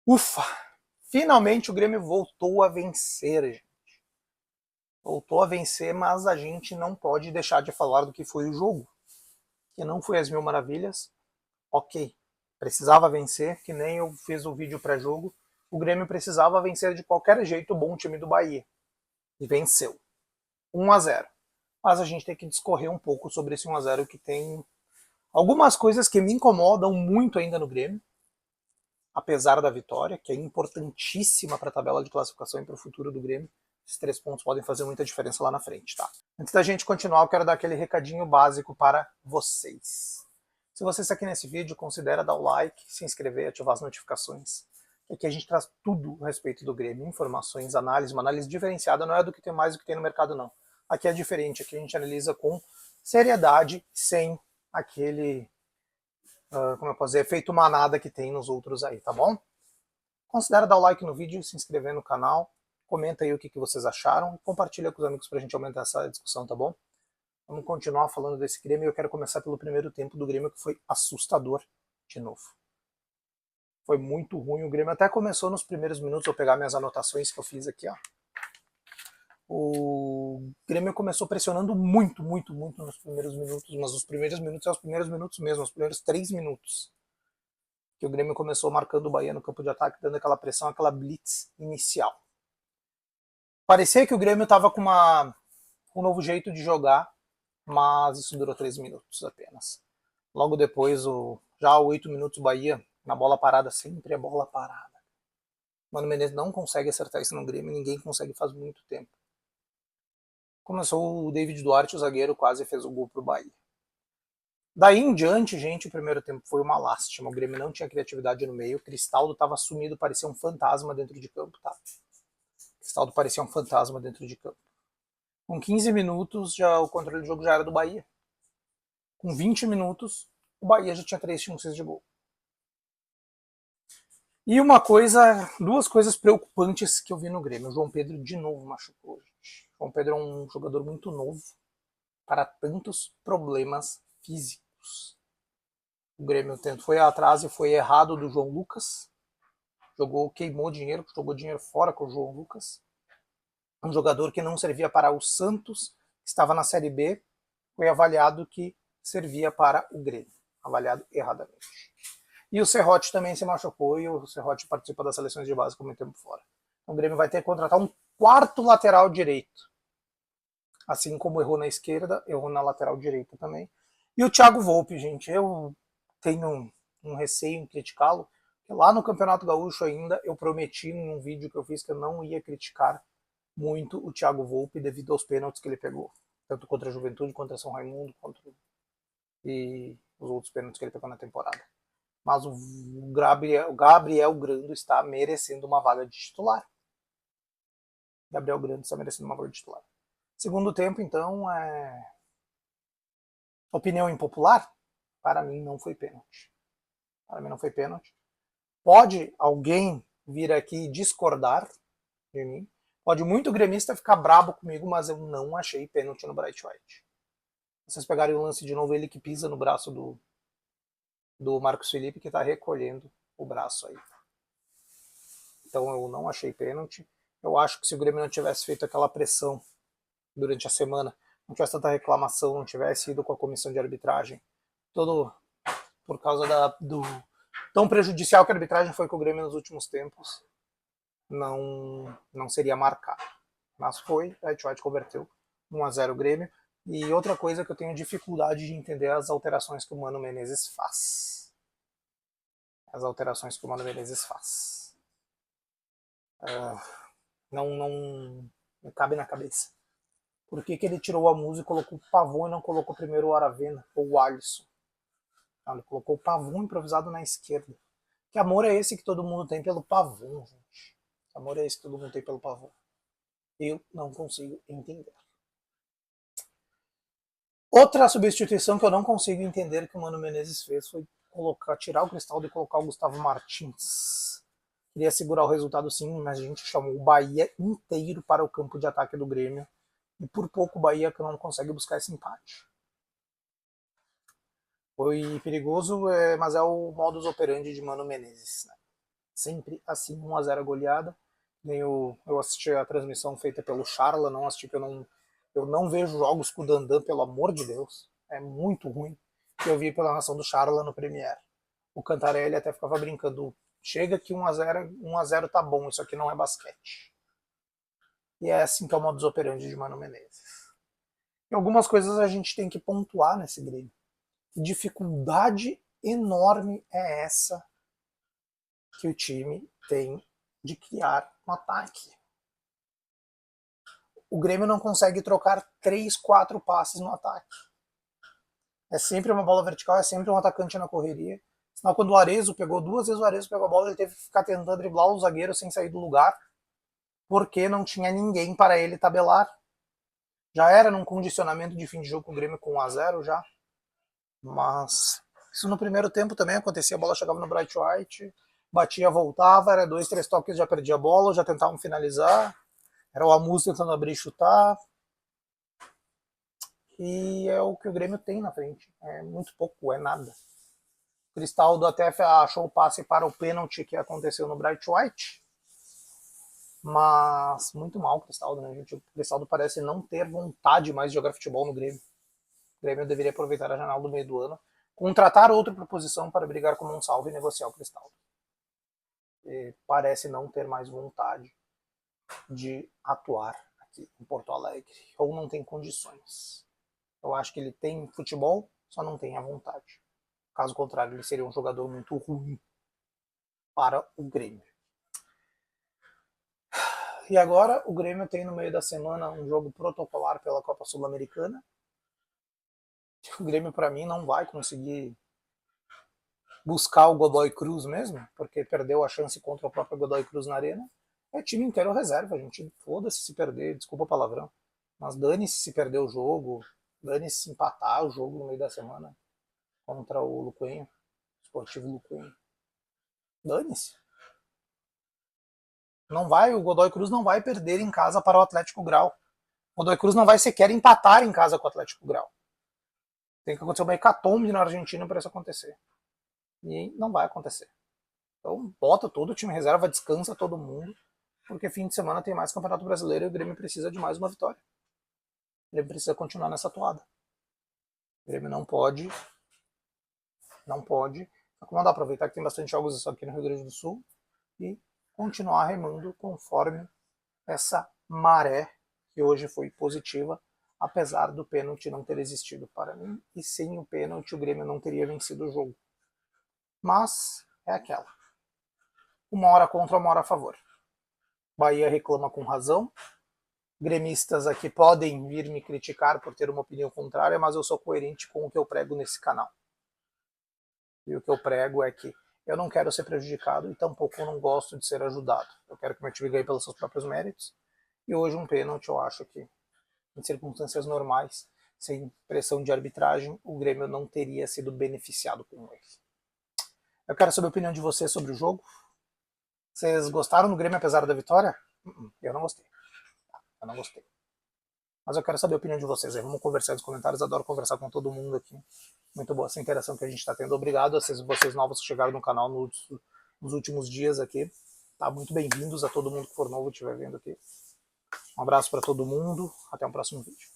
Ufa! Finalmente o Grêmio voltou a vencer, gente. Voltou a vencer, mas a gente não pode deixar de falar do que foi o jogo. Que não foi as mil maravilhas. Ok, precisava vencer, que nem eu fiz o vídeo pré-jogo. O Grêmio precisava vencer de qualquer jeito o bom time do Bahia. E venceu. 1-0. Mas a gente tem que discorrer um pouco sobre esse 1-0 que tem algumas coisas que me incomodam muito ainda no Grêmio, apesar da vitória, que é importantíssima para a tabela de classificação e para o futuro do Grêmio. Esses 3 pontos podem fazer muita diferença lá na frente, tá? Antes da gente continuar, eu quero dar aquele recadinho básico para vocês. Se você está aqui nesse vídeo, considere dar o like, se inscrever, ativar as notificações. Aqui a gente traz tudo a respeito do Grêmio, informações, análise, uma análise diferenciada, não é do que tem mais do que tem no mercado, não. Aqui é diferente, aqui a gente analisa com seriedade, sem aquele, como eu posso dizer, efeito manada que tem nos outros aí, tá bom? Considere dar o like no vídeo, se inscrever no canal, comenta aí o que vocês acharam, compartilha com os amigos pra gente aumentar essa discussão, tá bom? Vamos continuar falando desse Grêmio e eu quero começar pelo primeiro tempo do Grêmio, que foi assustador de novo. Foi muito ruim, o Grêmio até começou nos primeiros minutos, eu vou pegar minhas anotações que eu fiz aqui, ó. O Grêmio começou pressionando muito nos primeiros minutos, mas os primeiros minutos são os primeiros minutos mesmo, os primeiros 3 minutos. Que o Grêmio começou marcando o Bahia no campo de ataque, dando aquela pressão, aquela blitz inicial. Parecia que o Grêmio estava com um novo jeito de jogar, mas isso durou 3 minutos apenas. Logo depois, já 8 minutos, o Bahia, na bola parada, sempre é bola parada. Mano Menezes não consegue acertar isso no Grêmio, ninguém consegue faz muito tempo. Começou o David Duarte, o zagueiro, quase fez o gol pro Bahia. Daí em diante, gente, o primeiro tempo foi uma lástima. O Grêmio não tinha criatividade no meio. O Cristaldo estava sumido, parecia um fantasma dentro de campo, tá? O Cristaldo parecia um fantasma dentro de campo. Com 15 minutos, já o controle do jogo já era do Bahia. Com 20 minutos, o Bahia já tinha 3 chances de gol. E duas coisas preocupantes que eu vi no Grêmio. O João Pedro de novo machucou, gente. O João Pedro é um jogador muito novo para tantos problemas físicos. O Grêmio foi atrás e foi errado do João Lucas. Queimou dinheiro, jogou dinheiro fora com o João Lucas. Um jogador que não servia para o Santos, que estava na Série B, foi avaliado que servia para o Grêmio. Avaliado erradamente. E o Serrote também se machucou e o Serrote participa das seleções de base com muito tempo fora. Então o Grêmio vai ter que contratar um quarto lateral direito. Assim como errou na esquerda, errou na lateral direita também. E o Thiago Volpe, gente, eu tenho um receio em criticá-lo. Lá no Campeonato Gaúcho ainda, eu prometi num vídeo que eu fiz que eu não ia criticar muito o Thiago Volpe devido aos pênaltis que ele pegou. Tanto contra a Juventude, contra São Raimundo, e os outros pênaltis que ele pegou na temporada. Mas o Gabriel Grando está merecendo uma vaga de titular. Gabriel Grando está merecendo uma vaga de titular. Segundo tempo, então, opinião impopular, para mim não foi pênalti. Para mim não foi pênalti. Pode alguém vir aqui discordar de mim. Pode muito gremista ficar brabo comigo, mas eu não achei pênalti no Bright White. Vocês pegarem o lance de novo, ele que pisa no braço do Marcos Felipe, que está recolhendo o braço aí. Então eu não achei pênalti. Eu acho que se o Grêmio não tivesse feito aquela pressão durante a semana, não tivesse tanta reclamação, não tivesse ido com a comissão de arbitragem, todo por causa do tão prejudicial que a arbitragem foi com o Grêmio nos últimos tempos, não seria marcado. Mas foi, a White converteu 1-0 o Grêmio. E outra coisa que eu tenho dificuldade de entender é as alterações que o Mano Menezes faz. As alterações que o Mano Menezes faz. Não me cabe na cabeça. Por que ele tirou a Musa e colocou o Pavon e não colocou primeiro o Aravena ou o Alisson? Ele colocou o Pavon improvisado na esquerda. Que amor é esse que todo mundo tem pelo Pavon, gente? Que amor é esse que todo mundo tem pelo Pavon? Eu não consigo entender. Outra substituição que eu não consigo entender que o Mano Menezes fez foi tirar o Cristaldo e colocar o Gustavo Martins. Queria segurar o resultado sim, mas a gente chamou o Bahia inteiro para o campo de ataque do Grêmio. E por pouco o Bahia que não consegue buscar esse empate. Foi perigoso, mas é o modus operandi de Mano Menezes. Né? Sempre assim, 1-0 goleada. Eu assisti a transmissão feita pelo Charla, não assisti, que eu não vejo jogos com o Dandan, pelo amor de Deus. É muito ruim. Eu vi pela narração do Charla no Premiere. O Cantarelli até ficava brincando, chega que 1-0 tá bom, isso aqui não é basquete. E é assim que é o modus operandi de Mano Menezes. E algumas coisas a gente tem que pontuar nesse Grêmio. Que dificuldade enorme é essa que o time tem de criar um ataque? O Grêmio não consegue trocar 3, 4 passes no ataque. É sempre uma bola vertical, é sempre um atacante na correria. Senão, quando o Arezzo pegou 2 vezes, o Arezzo pegou a bola, ele teve que ficar tentando driblar o zagueiro sem sair do lugar, porque não tinha ninguém para ele tabelar. Já era num condicionamento de fim de jogo com o Grêmio com 1-0 já. Mas isso no primeiro tempo também acontecia, a bola chegava no Bright White, batia, voltava, era 2, 3 toques, já perdia a bola, já tentavam finalizar. Era o Amus tentando abrir e chutar. E é o que o Grêmio tem na frente. É muito pouco, é nada. O Cristaldo até achou o passe para o pênalti que aconteceu no Bright White. Mas muito mal o Cristaldo, né, gente? O Cristaldo parece não ter vontade mais de jogar futebol no Grêmio. O Grêmio deveria aproveitar a janela do meio do ano, contratar outra proposição para brigar como um salve e negociar o Cristaldo. E parece não ter mais vontade de atuar aqui em Porto Alegre, ou não tem condições. Eu acho que ele tem futebol, só não tem a vontade. Caso contrário, ele seria um jogador muito ruim para o Grêmio. E agora o Grêmio tem no meio da semana um jogo protocolar pela Copa Sul-Americana. O Grêmio, para mim, não vai conseguir buscar o Godoy Cruz mesmo, porque perdeu a chance contra o próprio Godoy Cruz na Arena. É time inteiro reserva, gente. Foda-se se perder, desculpa o palavrão. Mas dane-se se perder o jogo, dane-se se empatar o jogo no meio da semana contra o Luquenho, Esportivo Luquenho. Dane-se. Não vai, o Godoy Cruz não vai perder em casa para o Atlético Grau. O Godoy Cruz não vai sequer empatar em casa com o Atlético Grau. Tem que acontecer uma hecatombe na Argentina para isso acontecer. E não vai acontecer. Então bota todo o time reserva, descansa todo mundo, porque fim de semana tem mais Campeonato Brasileiro e o Grêmio precisa de mais uma vitória. O Grêmio precisa continuar nessa toada. O Grêmio não pode, aproveitar que tem bastante jogos aqui no Rio Grande do Sul e continuar remando conforme essa maré que hoje foi positiva, apesar do pênalti não ter existido para mim, e sem o pênalti o Grêmio não teria vencido o jogo. Mas é aquela. Uma hora contra, uma hora a favor. Bahia reclama com razão. Gremistas aqui podem vir me criticar por ter uma opinião contrária, mas eu sou coerente com o que eu prego nesse canal. E o que eu prego é que eu não quero ser prejudicado e tampouco eu não gosto de ser ajudado. Eu quero que meu time ganhe pelos seus próprios méritos. E hoje um pênalti, eu acho que, em circunstâncias normais, sem pressão de arbitragem, o Grêmio não teria sido beneficiado com ele. Eu quero saber a opinião de vocês sobre o jogo. Vocês gostaram do Grêmio apesar da vitória? Eu não gostei. Eu não gostei. Mas eu quero saber a opinião de vocês aí. Vamos conversar nos comentários. Adoro conversar com todo mundo aqui. Muito boa essa interação que a gente está tendo. Obrigado a vocês novos que chegaram no canal nos últimos dias aqui. Tá? Muito bem-vindos a todo mundo que for novo e estiver vendo aqui. Um abraço para todo mundo. Até o próximo vídeo.